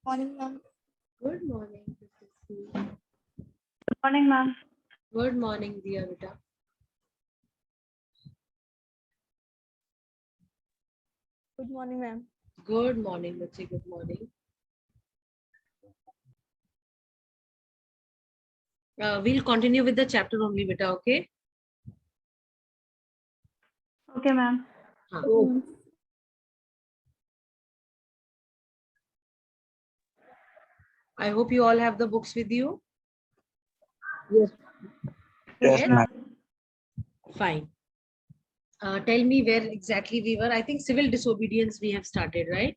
Morning, ma'am. Good morning, Prithvi. Good morning, ma'am. Good morning, dear Vita. Good morning, ma'am. Good morning, Bachche. Good morning. We'll continue with the chapter only, Vita. Okay? Okay, ma'am. Huh. I hope you all have the books with you. Yes, Yes? ma'am. Fine. Tell me where exactly we were. I think civil disobedience we have started, right?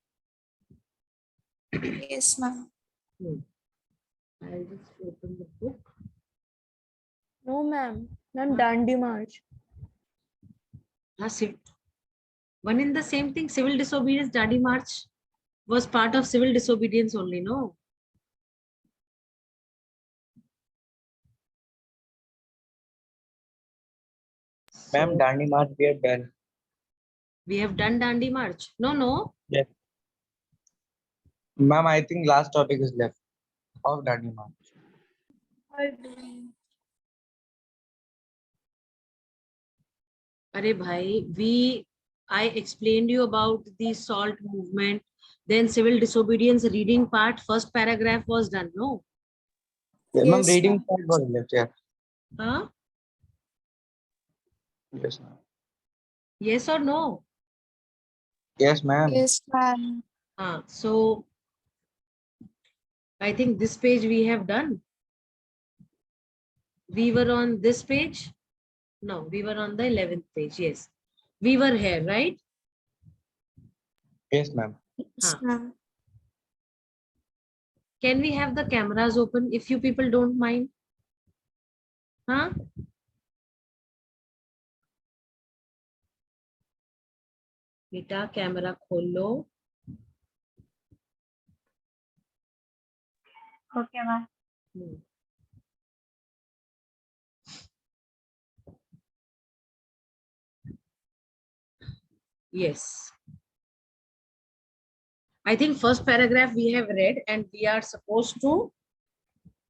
Yes, ma'am. I'll just open the book. No, ma'am. Ma'am, Dandi March. One in the same thing, civil disobedience, Dandi March was part of civil disobedience only, no? Ma'am, Dandi March we have done. We have done Dandi March. No. Yes. Ma'am, I think last topic is left of Dandi March. Arey bhai, I explained you about the SALT movement, then civil disobedience reading part, first paragraph was done, no? Yes, ma'am, Yes, reading ma'am. part was left, yeah. Huh? Yes, ma'am. Yes or no? Yes, ma'am. Yes, ma'am. So I think this page we have done. We were on this page. No, we were on the 11th page. Yes. We were here, right? Yes, ma'am. Yes, ma'am. Can we have the cameras open if you people don't mind? Huh? बेटा camera खोल लो. Okay, ma'am. Yes. I think first paragraph we have read and we are supposed to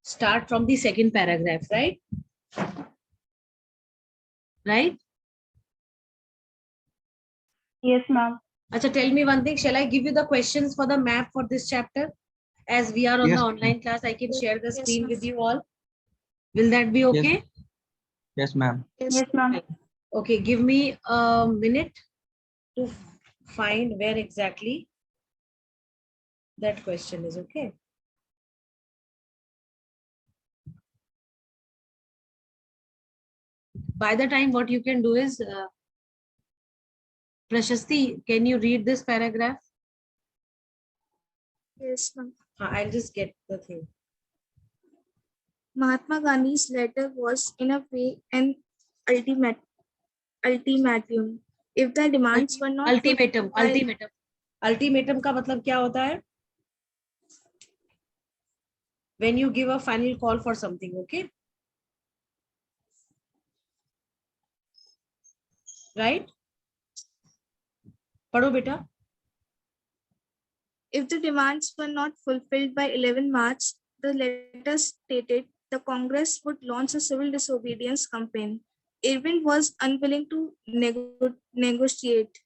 start from the second paragraph, right? Right? Yes, ma'am. Acha, tell me one thing. Shall I give you the questions for the map for this chapter? As we are on Yes, the online class, I can share the Yes, screen ma'am. with you all. Will that be okay? Yes, ma'am. Yes, ma'am. Okay, give me a minute to find where exactly that question is, okay? By the time, what you can do is, Prashasti, can you read this paragraph? Yes, ma'am. I'll just get the thing. Mahatma Gandhi's letter was, in a way, an ultimatum. If the demands were not Ultimatum. fulfilled by- Ultimatum. Ultimatum का मतलब क्या होता है? When you give a final call for something, okay? Right? पढ़ो बेटा. If the demands were not fulfilled by 11 March, the letter stated the Congress would launch a civil disobedience campaign. Irving was unwilling to negotiate.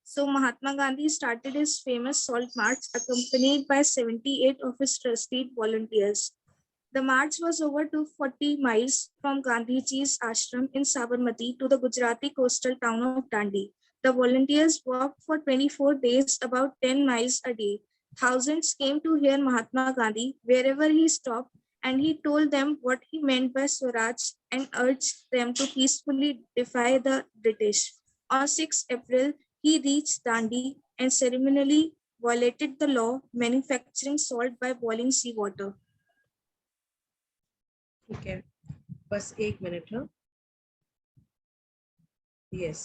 So Mahatma Gandhi started his famous Salt March accompanied by 78 of his trusted volunteers. The march was over 240 miles from Gandhiji's ashram in Sabarmati to the Gujarati coastal town of Dandi. The volunteers walked for 24 days, about 10 miles a day. Thousands came to hear Mahatma Gandhi wherever he stopped, and he told them what he meant by Swaraj and urged them to peacefully defy the British. On 6 April, he reached Dandi and ceremonially violated the law manufacturing salt by boiling seawater. ठीक है. बस एक minute हाँ. Yes.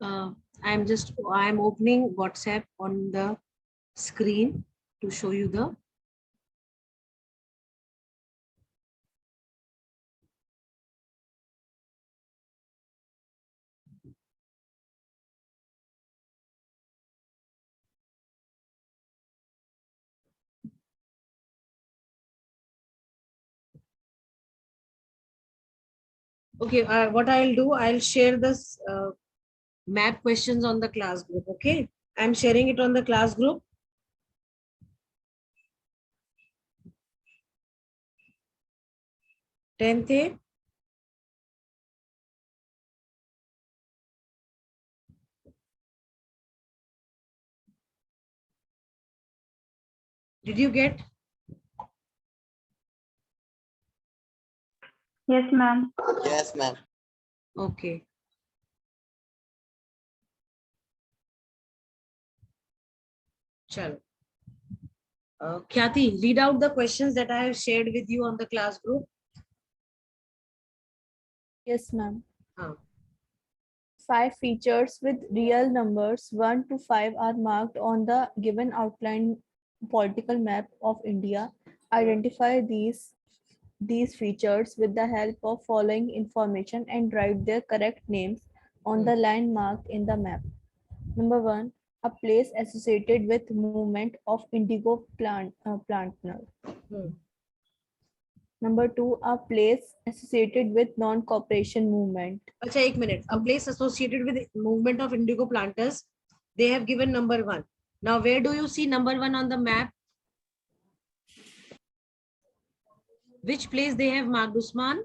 I'm opening WhatsApp on the screen to show you the. Okay, what I'll do, I'll share this map questions on the class group. Okay, I'm sharing it on the class group. Tenth A. Did you get? Yes, ma'am. Yes, ma'am. Okay. Chalo. Khyati, read out the questions that I have shared with you on the class group. Yes, ma'am. हाँ. 5 features with real numbers 1 to 5 are marked on the given outline political map of India. Identify these features with the help of following information and write their correct names on the line marked in the map. Number 1, a place associated with movement of indigo plantner. Number 2, a place associated with non-cooperation movement. अच्छा, एक minute. A place associated with movement of indigo planters. They have given number 1. Now, where do you see number 1 on the map? Which place they have marked, Usman?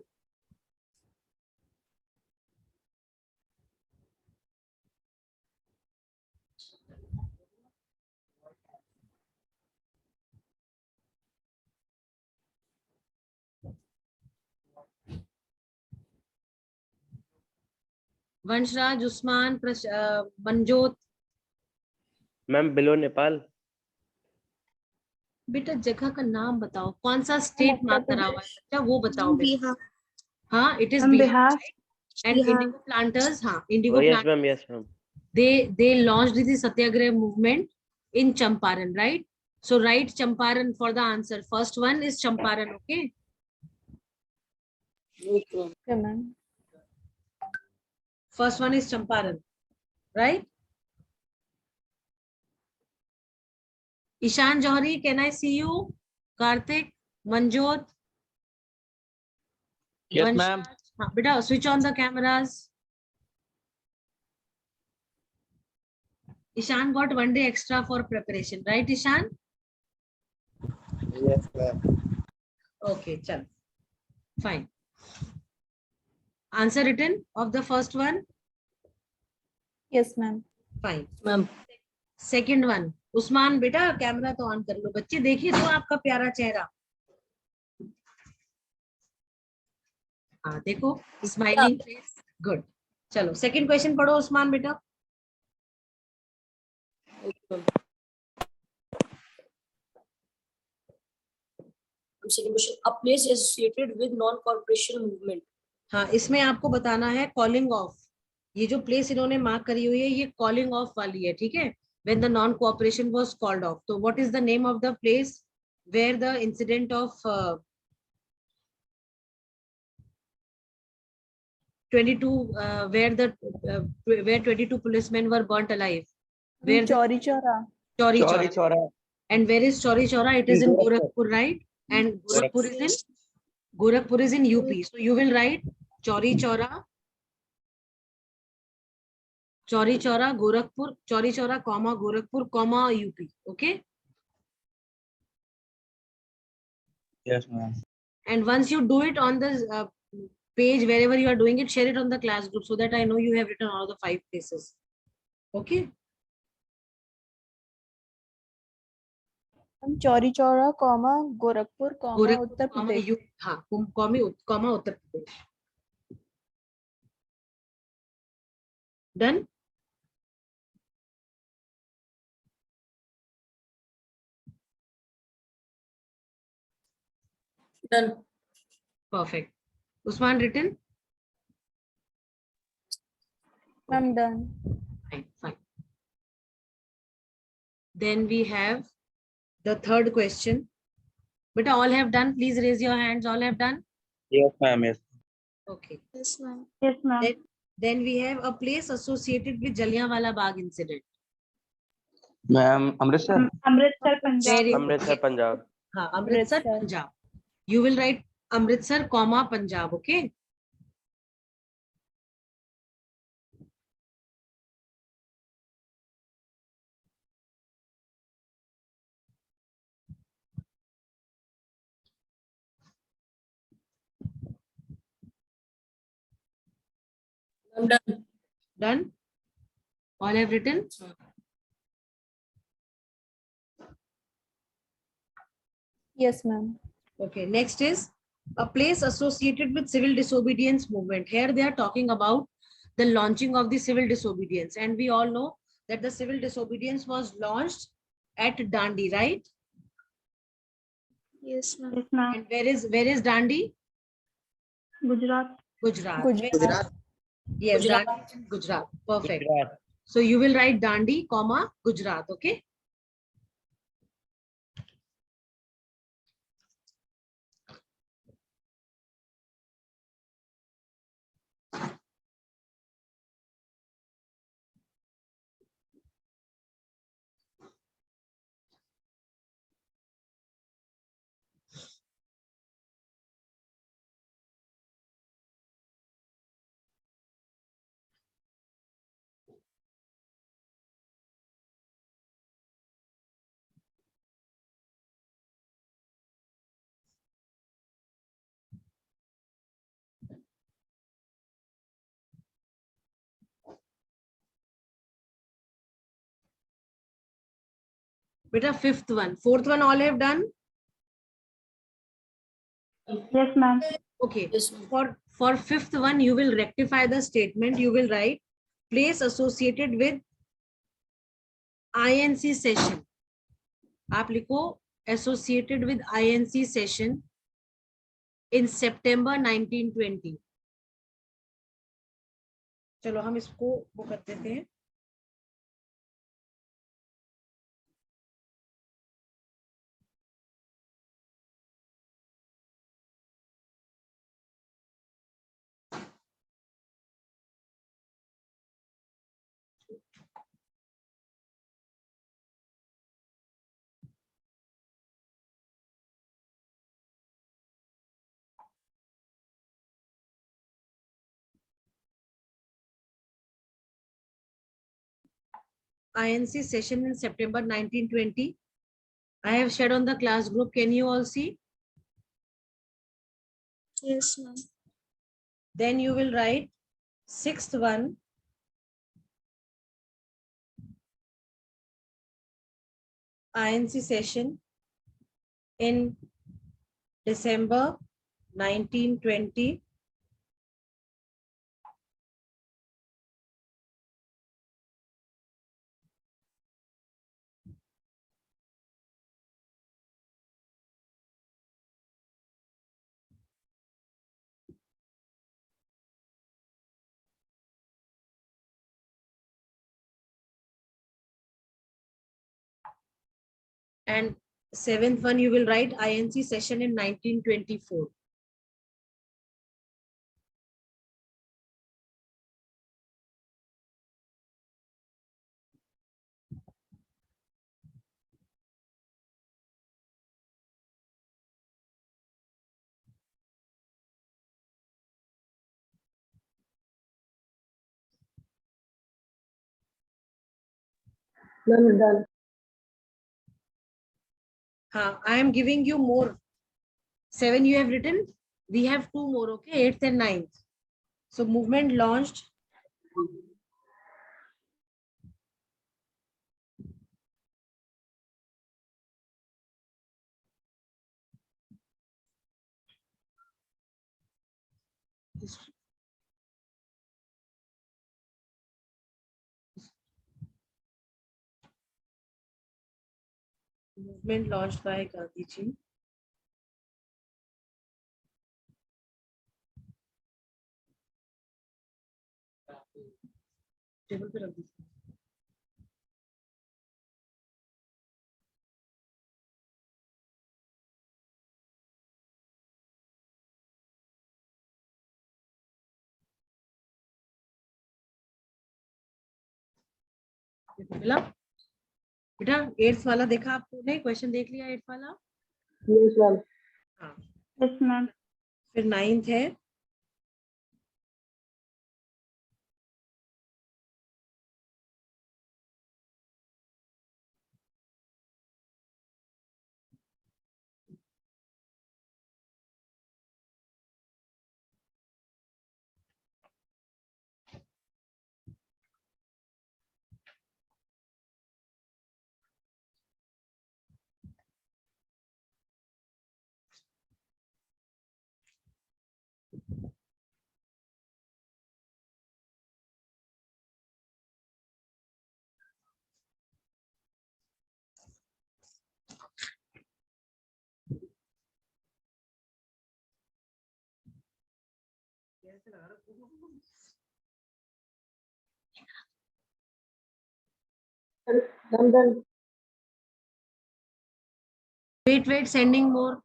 Vanshaj, Usman, Manjot. Ma'am below Nepal. बेटा जगह का नाम बताओ, कौन सा state mark करा हुआ है बच्चा, वो बताओ बेटा. Bihar. हाँ, it is Ma'am, Bihar. Bihar. And Bihar. indigo planters, हाँ, indigo Oh, yes, planters. ma'am. Yes, ma'am. They launched the Satyagraha movement in Champaran, right? So write Champaran for the answer. First one is Champaran, okay? Okay, ma'am. First one is Champaran, right? Ishan Johari, can I see you? Karthik, Manjot. Yes, ma'am. हाँ, बेटा switch on the cameras. Ishan got 1 day extra for preparation, right, Ishan? Yes, ma'am. Okay, chal. Fine. Answer written of the first one? Yes, ma'am. Fine. Ma'am. Second one. Usman, बेटा camera तो on कर लो, बच्चे देखिए तो आपका प्यारा चेहरा. हाँ देखो, स्माइलिंग फेस. गुड. चलो सेकंड क्वेश्चन पढ़ो उस्मान बेटा. Second question, a place associated with non-cooperation movement. हाँ, इसमें आपको बताना है कॉलिंग ऑफ. ये जो प्लेस इन्होंने मार्क करी हुई है ये कॉलिंग ऑफ वाली है, ठीक है? When the non-cooperation was called off. So what is the name of the place where the incident of 22 where 22 policemen were burnt alive? Where Chauri Chaura. Chauri Chori Chaura. Chora. And where is Chauri Chaura? It is in Gorakhpur. Gorakhpur, right? And Gorakhpur is in UP. So you will write Chauri Chaura, Gorakhpur, Chauri Chaura, comma Gorakhpur, comma UP. Okay. Yes, ma'am. And once you do it on the page, wherever you are doing it, share it on the class group so that I know you have written all the 5 places. Okay. Chauri Chaura, Gorakhpur, Uttar Pradesh. हाँ, comma Uttar Pradesh. Done. Done. Perfect. Usman written? I'm done. Fine, fine. Then we have the third question. But all have done. Please raise your hands. All have done. Yes, ma'am. Yes. Okay. Yes, ma'am. Yes, ma'am. Then we have a place associated with Jallianwala Bagh incident. Ma'am, Amritsar. Amritsar, Punjab. Very good. Amritsar, Punjab. हाँ, Amritsar, Amritsar. Punjab. You will write Amritsar, comma Punjab. Okay. I'm done. Done. All have written. Yes, ma'am. Okay. Next is a place associated with civil disobedience movement. Here they are talking about the launching of the civil disobedience, and we all know that the civil disobedience was launched at Dandi, right? Yes, ma'am. Yes, ma'am. And where is Dandi? Gujarat. Gujarat. Gujarat. Yes, Gujarat. Dandi is in Gujarat. Perfect. Gujarat. So you will write Dandi, comma Gujarat. Okay. Beta, fifth one. Fourth one all have done. Yes, ma'am. Okay. Yes, ma'am. For fifth one, you will rectify the statement. You will write place associated with INC session. आप लिखो associated with INC session in September 1920. चलो हम इसको वो कर देते हैं. INC session in September 1920. I have shared on the class group. Can you all see? Yes, ma'am. Then you will write sixth one. INC session in December 1920. And seventh one, you will write INC session in 1924. I'm done. I am giving you more. 7 you have written. We have 2 more, okay? 8th and 9th. So movement launched. Movement launched by Gandhi ji. Table पे रख दीजिए। मिला बेटा? 8th वाला देखा आपने? Question देख लिया 8th वाला? Yes, ma'am. हाँ, Yes, ma'am. फिर 9th है Done, done. wait sending more.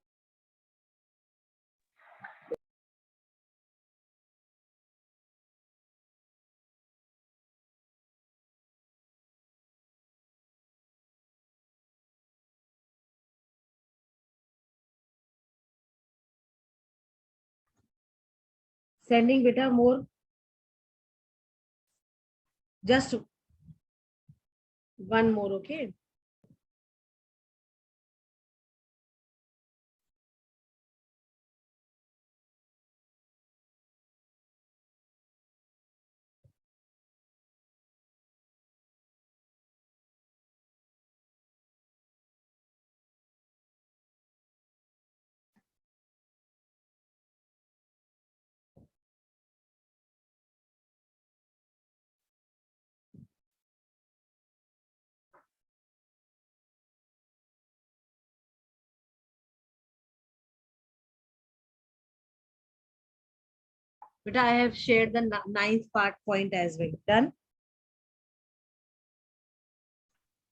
Sending beta more. Just one more, okay? Beta, I have shared the 9th part point as well. Done?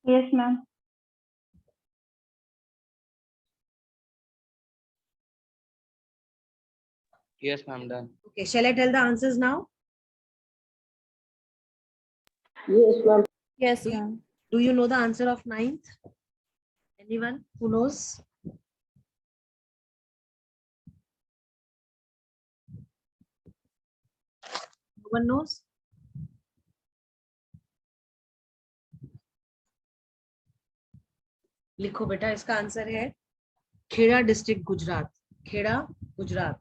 Yes, ma'am. Yes, ma'am. Done. Okay, shall I tell the answers now? Yes, ma'am. Yes, ma'am. Do you know the answer of 9th? Anyone who knows? No one knows? लिखो बेटा, इसका answer है Kheda district Gujarat. Kheda Gujarat.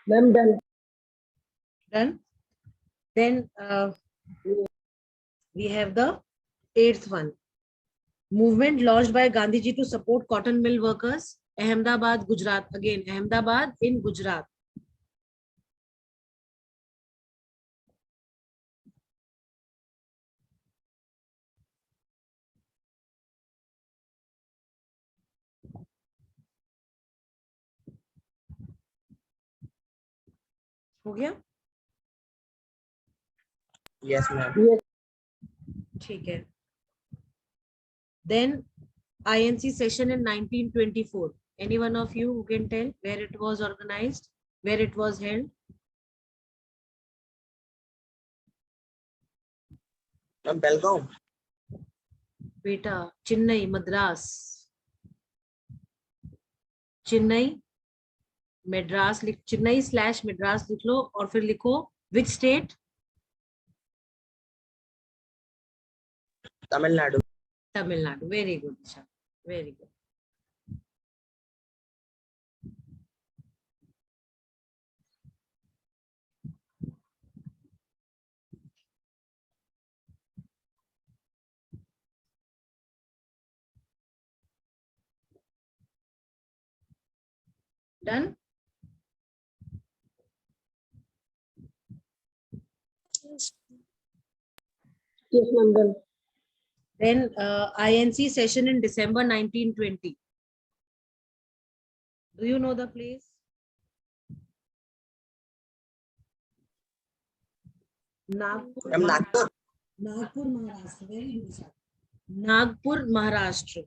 Ma'am, done. Done? Then we have the 8th one. Movement launched by Gandhiji to support cotton mill workers. Ahmedabad, Gujarat. Again, Ahmedabad in Gujarat. हो गया? Yes, ma'am. Yes. ठीक है. Then INC session in 1924. Any one of you who can tell where it was organized, where it was held? Ma'am, Belgaum. बेटा, चेन्नई, मद्रास, चेन्नई, मद्रास लिख, चेन्नई / मद्रास लिख लो और फिर लिखो which state? Tamil Nadu. Tamil Nadu. Very good, very good. Done. Yes, ma'am. Done. Then INC session in December 1920. Do you know the place? Nagpur. Ma'am, Nagpur. Nagpur, Maharashtra. Very good, sir. Nagpur, Maharashtra.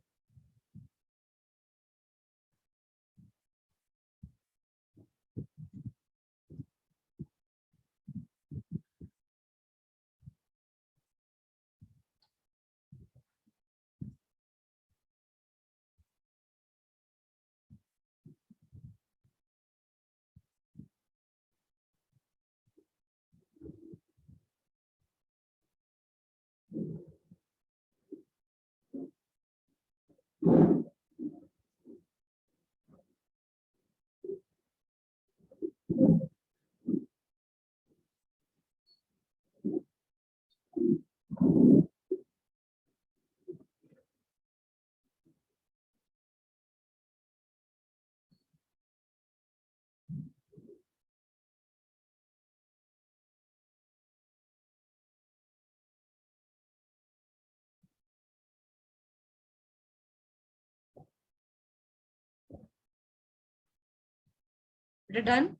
Is it done?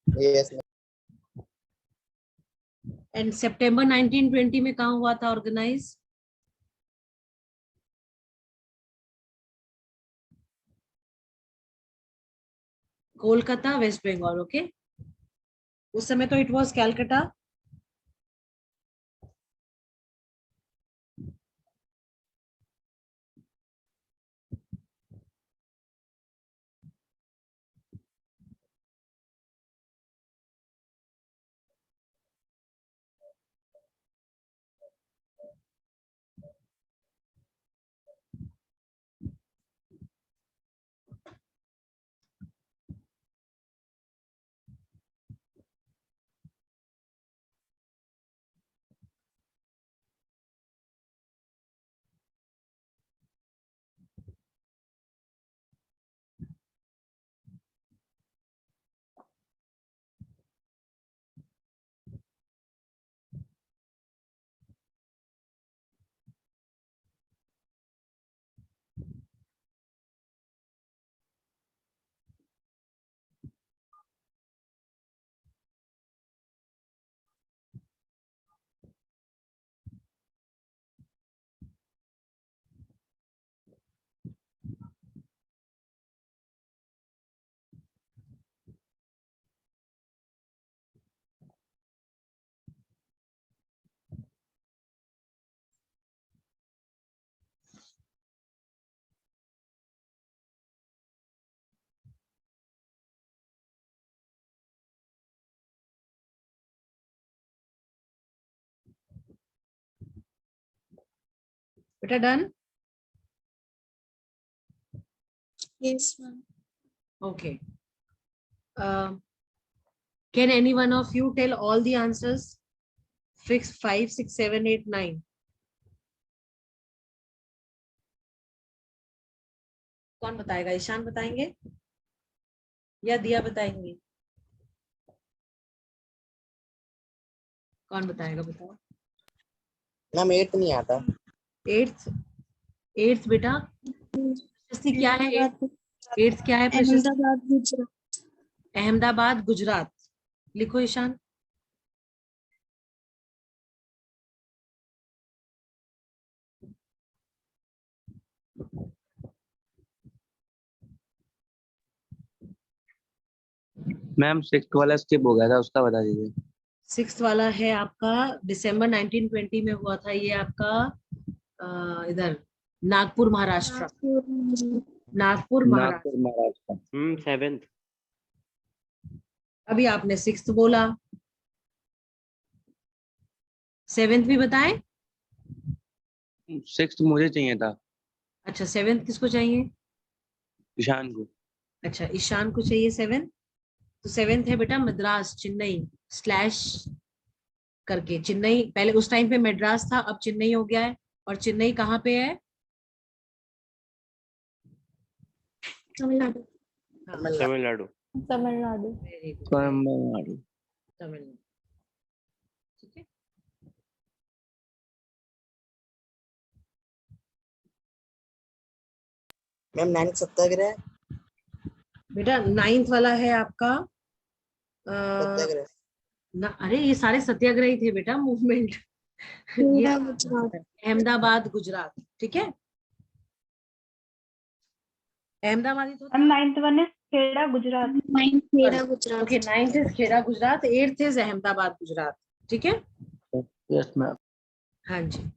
Yes, ma'am. And September 1920 में कहाँ हुआ था organise? Kolkata, West Bengal. Okay, उस समय तो it was Calcutta. बेटा done. Yes, ma'am. Okay. Can any one of you tell all the answers? 5, 6, 7, 8, 9. कौन बताएगा? ईशान बताएंगे या दिया बताएंगे? कौन बताएगा? बताओ. मैम 8 नहीं आता. 8th बेटा प्रशस्ति क्या है? 8th क्या है प्रशस्ति? Ahmedabad, Gujarat. अहमदाबाद, गुजरात. लिखो ईशान. मैम 6th वाला स्किप हो गया था, उसका बता दीजिए. 6th वाला है आपका दिसंबर 1920 में हुआ था. ये आपका इधर नागपुर, महाराष्ट्र. नागपुर, महाराष्ट्र. नागपुर, महाराष्ट्र. 7th. अभी आपने 6th बोला. 7th भी बताएं. 6th मुझे चाहिए था. अच्छा, 7th किसको चाहिए? ईशान को. अच्छा, ईशान को चाहिए 7th. तो 7th है बेटा मद्रास, चेन्नई स्लैश करके. चेन्नई पहले उस टाइम पे मद्रास था, अब चेन्नई हो गया है. और चेन्नई कहाँ पे है? तमिलनाडु. तमिलनाडु। तमिलनाडु। Very good, Tamil Nadu. तमिलनाडु। ठीक है, मैम 9 सत्याग्रह। बेटा 9th वाला है आपका सत्याग्रह। अरे ये सारे सत्याग्रह ही थे बेटा, मूवमेंट। ये खेड़ा गुजरात। अहमदाबाद गुजरात, ठीक है, अहमदाबाद ही तो मैम था। 9th वन है Kheda Gujarat. Kheda Gujarat. Okay, 9th is Kheda Gujarat, 8th is Ahmedabad Gujarat, ठीक है। Yes ma'am. हाँ जी,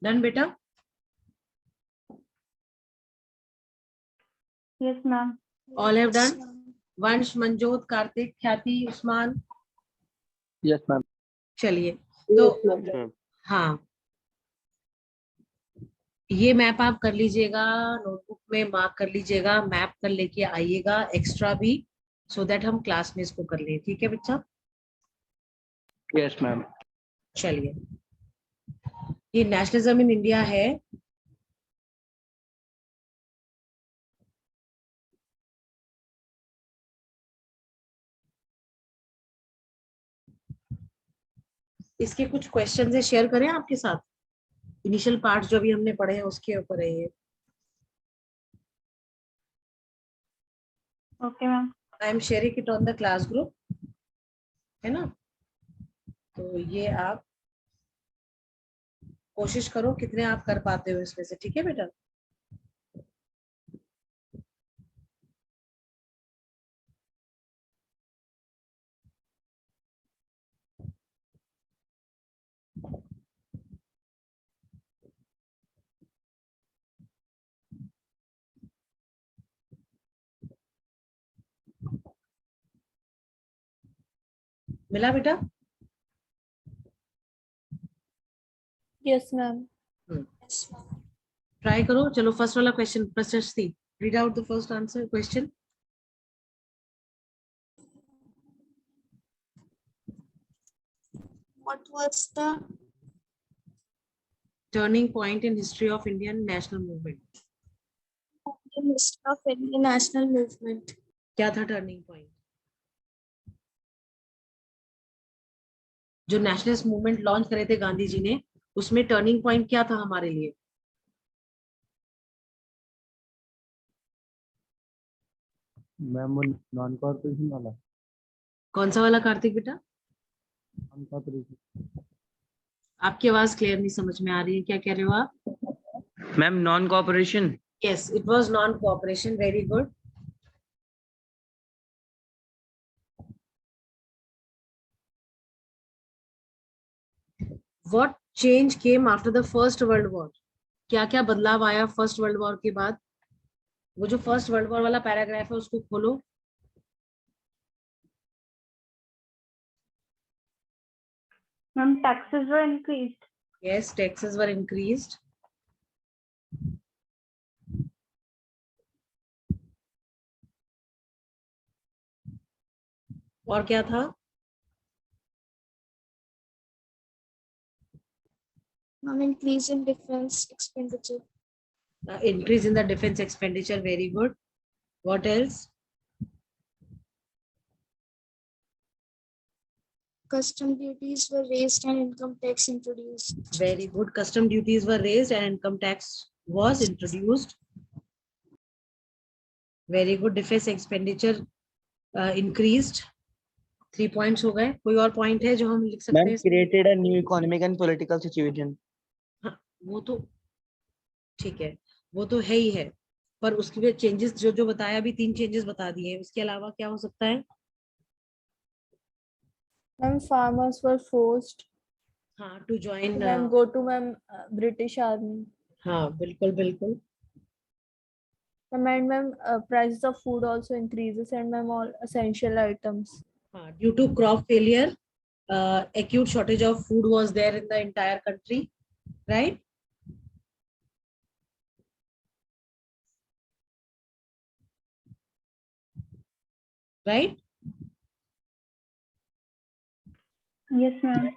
डन बेटा। Yes ma'am. All have done. Vansh, Manjot, Kartik, ख्याति, उस्मान। Yes ma'am. चलिए, तो Yes, ma'am. हाँ, ये मैप आप कर लीजिएगा, नोटबुक में मार्क कर लीजिएगा, मैप कर लेके आइएगा एक्स्ट्रा भी, सो दैट हम क्लास में इसको कर लें, ठीक है बच्चा। Yes ma'am. चलिए, ये नेशनलिज्म इन इंडिया है। इसके कुछ क्वेश्चन है, शेयर करें आपके साथ। इनिशियल पार्ट जो भी हमने पढ़े हैं उसके ऊपर है ये। Okay ma'am. I am sharing it on the class group, है ना। तो ये आप कोशिश करो कितने आप कर पाते हो इसमें से, ठीक है बेटा। मिला बेटा। Yes, ma'am. ट्राई करो। चलो फर्स्ट वाला क्वेश्चन, प्रशस्ति, read out the first answer question. What was the turning point in history of Indian national movement. history of Indian national movement? क्या था टर्निंग पॉइंट? जो नेशनलिस्ट मूवमेंट लॉन्च करे थे गांधी जी ने, उसमें टर्निंग पॉइंट क्या था हमारे लिए? मैम वो नॉन कॉर्पोरेशन वाला। कौन सा वाला कार्तिक बेटा? Non corporation. आपकी आवाज क्लियर नहीं समझ में आ रही है, क्या कह रहे हो आप? Ma'am non corporation. Yes, it was non cooperation, very good. What change came after the first world war? क्या क्या बदलाव आया फर्स्ट वर्ल्ड वॉर के बाद? वो जो फर्स्ट वर्ल्ड वॉर वाला पैराग्राफ है उसको खोलो। मैम टैक्सेस वर इंक्रीज्ड। यस, टैक्सेस वर इंक्रीज्ड। और क्या था? Increase in defense expenditure. Increase in the defense expenditure. Very good. What else? Custom duties were raised and income tax introduced. Very good. Custom duties were raised and income tax was introduced. Very good. Defense expenditure increased. 3 points हो गए. कोई और point है जो हम लिख सकते ma'am हैं? created a new economic and political situation. हाँ, वो तो ठीक है, वो तो है ही है, पर उसके लिए चेंजेस जो जो बताया अभी 3 चेंजेस बता दिए. उसके अलावा क्या हो सकता है? Ma'am, farmers were forced हाँ, to join. to ma'am go to ma'am British Army. हाँ, बिल्कुल बिल्कुल. Ma'am, prices of food also increases and ma'am all essential items. हाँ, due to crop failure, acute shortage of food was there in the entire country, right? Right? Yes, ma'am.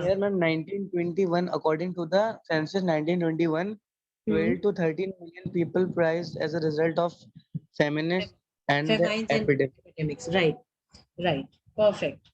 Here, ma'am, 1921, according to the census 1921, 12 to 13 million people perished as a result of famines and the Famines and epidemic. epidemics. Right, right, perfect.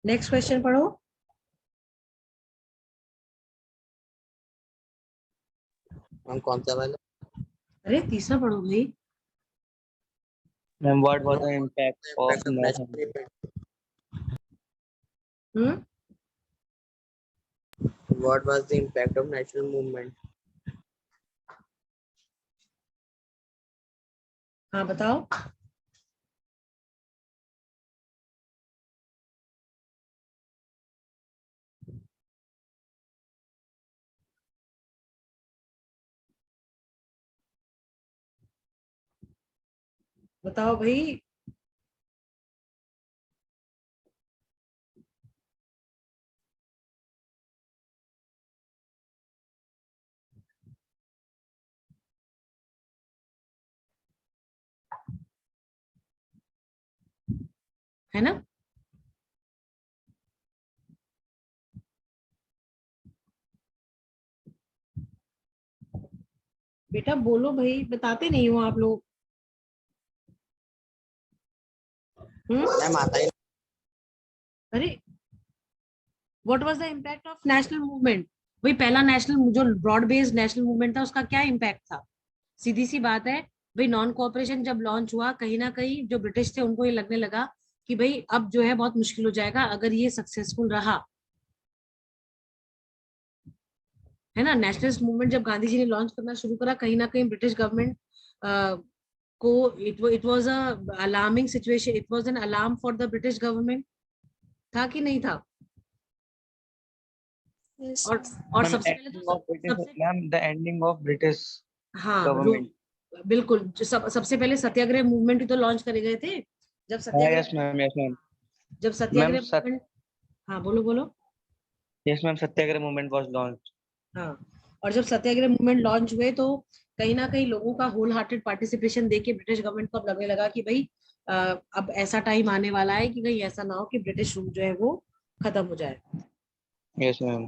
Next question पढ़ो. Ma'am कौन सा वाला? अरे तीसरा पढ़ो भाई. Ma'am, what was the impact of Impact of national? national event. What was the impact of national movement? हाँ बताओ. बताओ भाई. है ना? बेटा बोलो भाई, बताते नहीं हो आप लोग. मैम आता ही अरे what was the impact of national movement? वही पहला नेशनल जो ब्रॉड बेस्ड नेशनल मूवमेंट था उसका क्या इम्पैक्ट था? सीधी सी बात है भाई, नॉन कोऑपरेशन जब लॉन्च हुआ कहीं ना कहीं जो ब्रिटिश थे उनको ये लगने लगा कि भाई अब जो है बहुत मुश्किल हो जाएगा अगर ये सक्सेसफुल रहा. है ना? नेशनलिस्ट मूवमेंट जब गांधी जी ने लॉन्च करना शुरू करा कहीं ना कहीं ब्रिटिश गवर्नमेंट को it was a alarming situation, it was an alarm for the British government. था कि नहीं था? Yes. और Ma'am, सबसे पहले ending तो of British, सबसे ma'am, the ending of British हाँ government. बिल्कुल. जो सबसे पहले सत्याग्रह मूवमेंट ही तो लॉन्च करे गए थे. जब Yes, सत्याग्रह ma'am. Yes, ma'am. जब सत्याग्रह Ma'am, मूवमेंट. हाँ बोलो बोलो. yes, ma'am. Satyagraha movement was launched. हाँ, और जब सत्याग्रह मूवमेंट लॉन्च हुए तो कहीं ना कहीं लोगों का होल हार्टेड पार्टिसिपेशन देख के ब्रिटिश गवर्नमेंट को अब लगने लगा कि भाई अब ऐसा टाइम आने वाला है कि कहीं ऐसा ना हो कि ब्रिटिश रूल जो है वो खत्म हो जाए. Yes, ma'am.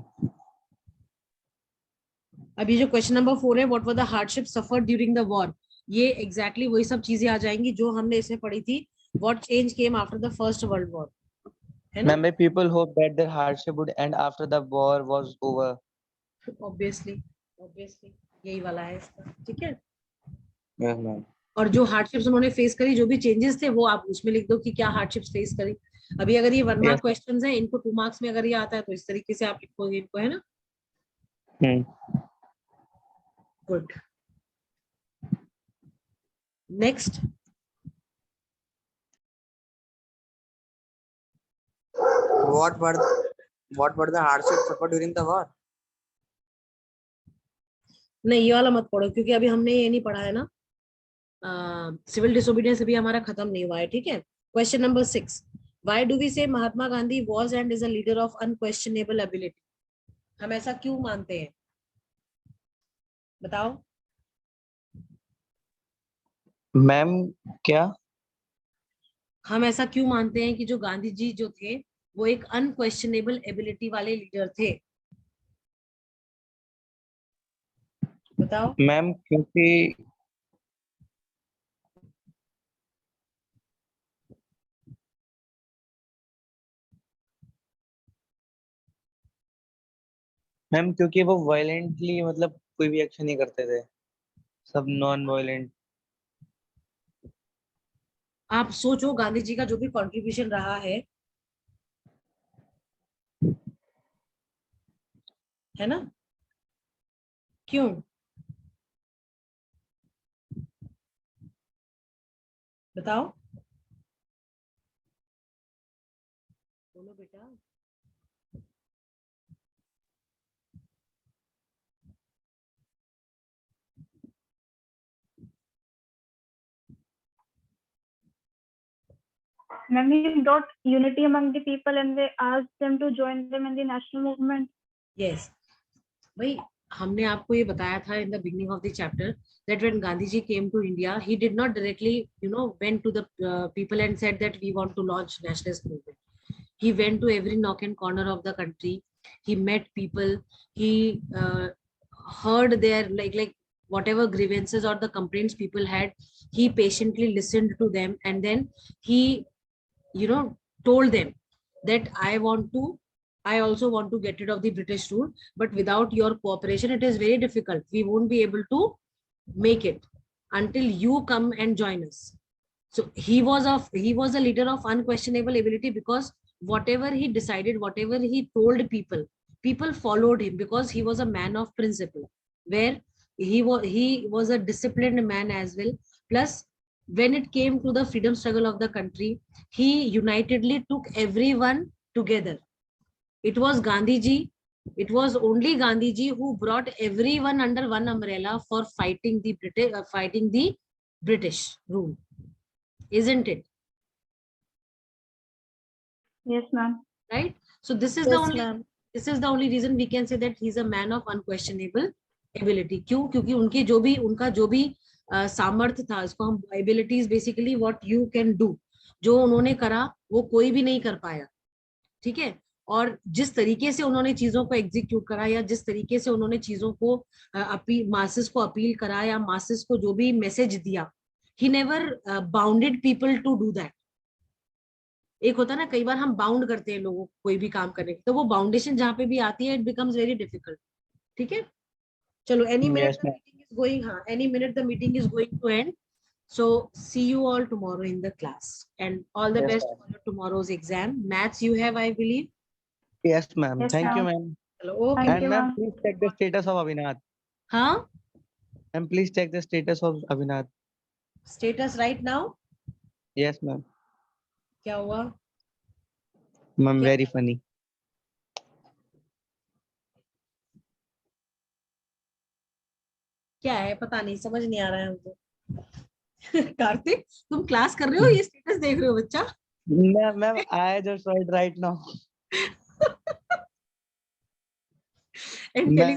अब ये जो क्वेश्चन नंबर 4 है, what were the hardship suffered during the war, ये एग्जैक्टली वही सब चीजें आ जाएंगी जो हमने इसमें पढ़ी थी. What change came after the first world war. है ना? Ma'am, my people hope that their hardship would end after the war was over. Obviously यही वाला है इसका. ठीक है. Yes, ma'am. और जो हार्डशिप्स उन्होंने फेस करी, जो भी चेंजेस थे वो आप उसमें लिख दो कि क्या हार्डशिप्स फेस करी. अभी अगर ये 1 मार्क Yes. क्वेश्चंस है, इनको 2 मार्क्स में अगर ये आता है तो इस तरीके से आप लिखोगे इनको. है ना? Good. Next. what were the hardships suffered during the war? नहीं ये वाला मत पढ़ो, क्योंकि अभी हमने ये नहीं पढ़ा है ना, सिविल डिसोबीडियंस अभी हमारा खत्म नहीं हुआ है, ठीक है। Question number 6, why do we say Mahatma Gandhi was and is a leader of unquestionable ability? हम ऐसा क्यों मानते हैं, बताओ। मैम क्या? हम ऐसा क्यों मानते हैं कि जो गांधी जी जो थे वो एक अनक्वेश्चनेबल एबिलिटी वाले लीडर थे, बताओ। मैम क्योंकि वो वायलेंटली मतलब कोई भी एक्शन नहीं करते थे, सब नॉन वायलेंट। आप सोचो गांधी जी का जो भी कंट्रीब्यूशन रहा है ना, क्यों? बताओ, बोलो बेटा। Ma'am, he brought unity among the people and they asked them to join them in the national movement. Yes, भाई हमने आपको ये बताया था in the beginning of the chapter that when Gandhi ji came to India, he did not directly, went to the people and said that we want to launch nationalist movement. He went to every nook and corner of the country. He met people. He heard their like whatever grievances or the complaints people had. He patiently listened to them, and then he, told them that I also want to get rid of the British rule, but without your cooperation, it is very difficult. We won't be able to make it until you come and join us. So he was a leader of unquestionable ability, because whatever he decided, whatever he told people followed him, because he was a man of principle, where he was a disciplined man as well. Plus, when it came to the freedom struggle of the country, he unitedly took everyone together. It was Gandhi ji. It was only Gandhi ji who brought everyone under one umbrella for fighting the British rule, isn't it? Yes, ma'am. Right? So this is the only reason we can say that he's a man of unquestionable ability. क्यों? क्योंकि उनका जो भी सामर्थ्य था, इसको हम abilities basically what you can do, जो उन्होंने करा वो कोई भी नहीं कर पाया, ठीक है। और जिस तरीके से उन्होंने चीजों को एग्जीक्यूट करा, या जिस तरीके से उन्होंने चीजों को मासेस को अपील करा, या मासेस को जो भी मैसेज दिया, he never bounded people to do that. एक होता है ना, कई बार हम बाउंड करते हैं लोगों को कोई भी काम करने, तो वो बाउंडेशन जहाँ पे भी आती है, इट बिकम्स वेरी डिफिकल्ट, ठीक है। चलो, any minute the meeting is going, हाँ, any minute the meeting is going to end. So see you all tomorrow in the class, and all the Yes, best ma'am. for your tomorrow's exam. Maths you have, I believe. Yes, ma'am. Yes, Thank you, ma'am. ma'am. Hello, okay. Thank And you, ma'am, ma'am. please check the status of Abhinath. Huh? Ma'am, please check the status of Abhinath. Status right now? Yes, ma'am. क्या हुआ? Ma'am, क्या? very funny. क्या है पता नहीं, समझ नहीं आ रहा है मुझे. कार्तिक, तुम क्लास कर रहे हो, ये स्टेटस देख रहे हो बच्चा? Ma'am, I just saw it right now. And